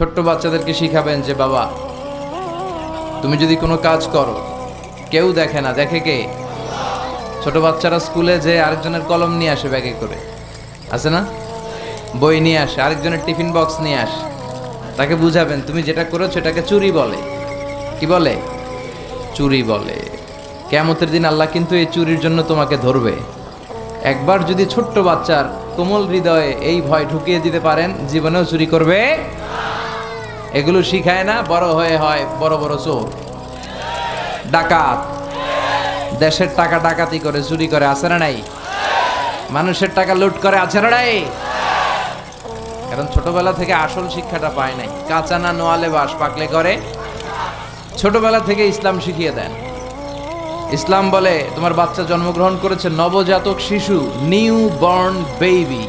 ছোট্ট বাচ্চাদেরকে শিখাবেন যে বাবা, তুমি যদি কোনো কাজ করো কেউ দেখে না, দেখে কে? ছোট বাচ্চারা স্কুলে যে আরেকজনের কলম নিয়ে আসে ব্যাগে করে, আছে না? বই নিয়ে আসে, আরেকজনের টিফিন বক্স নিয়ে আসে। তাকে বুঝাবেন তুমি যেটা করেছো এটাকে চুরি বলে। কি বলে? চুরি বলে। কিয়ামতের দিন আল্লাহ কিন্তু এই চুরির জন্য তোমাকে ধরবে। একবার যদি ছোট্ট বাচ্চার কোমল হৃদয়ে এই ভয় ঢুকিয়ে দিতে পারেন, জীবনেও চুরি করবে। এগুলো শিখায় না, বড় হয়ে হয় বড় বড় চোর, ডাকাত, দেশের টাকা ডাকাতি করে চুরি করে, আছে না নাই? মানুষের টাকা লুট করে, আছে না নাই? কারণ ছোটবেলা থেকে আসল শিক্ষাটা পায় নাই। কাঁচা না নোয়ালে বাস, পাকলে করে। ছোটবেলা থেকে ইসলাম শিখিয়ে দেন। ইসলাম বলে তোমার বাচ্চা জন্মগ্রহণ করেছে, নবজাতক শিশু, নিউ বর্ন বেবি,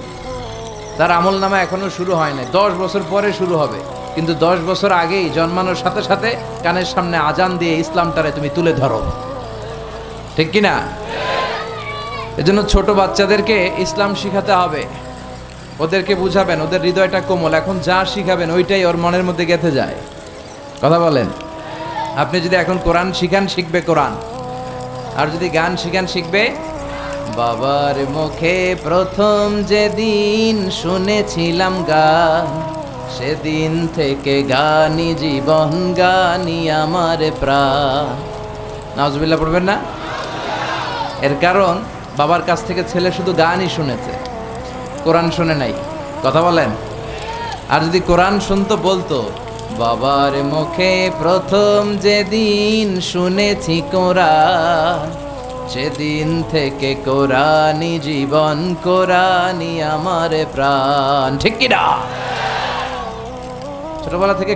তার আমল নামা এখনো শুরু হয় না, 10 বছর পরে শুরু হবে। কিন্তু 10 বছর আগেই জন্মানোর সাথে সাথে কানের সামনে আজান দিয়ে ইসলামটারে তুমি তুলে ধরো, ঠিক কিনা? এজন্য ছোট বাচ্চাদেরকে ইসলাম শিখাতে হবে। ওদেরকে বুঝাবেন, ওদের হৃদয়টা কোমল, এখন যা শিখাবেন ওইটাই ওর মনের মধ্যে গেঁথে যায়। কথা বলেন। আপনি যদি এখন কোরআন শিখান, শিখবে কোরআন। আর যদি গান শিখান, শিখবে। বাবার মুখে প্রথম যেদিন শুনেছিলাম গান, সেদিন থেকে গানি জীবন, গানি আমার প্রাণ। নাউজুবিল্লাহ পড়বেন না? এর কারণ বাবার কাছ থেকে ছেলে শুধু গানই শুনেছে, কোরআন শুনে নাই। কথা বলেন। আর যদি কোরআন শুনতো, বলতো বাবার মুখে প্রথম যেদিন শুনেছি কোরআন, সেদিন থেকে কোরআনই জীবন, কোরআনই আমার প্রাণ। ঠিক কিনা? ছোটবেলা থেকে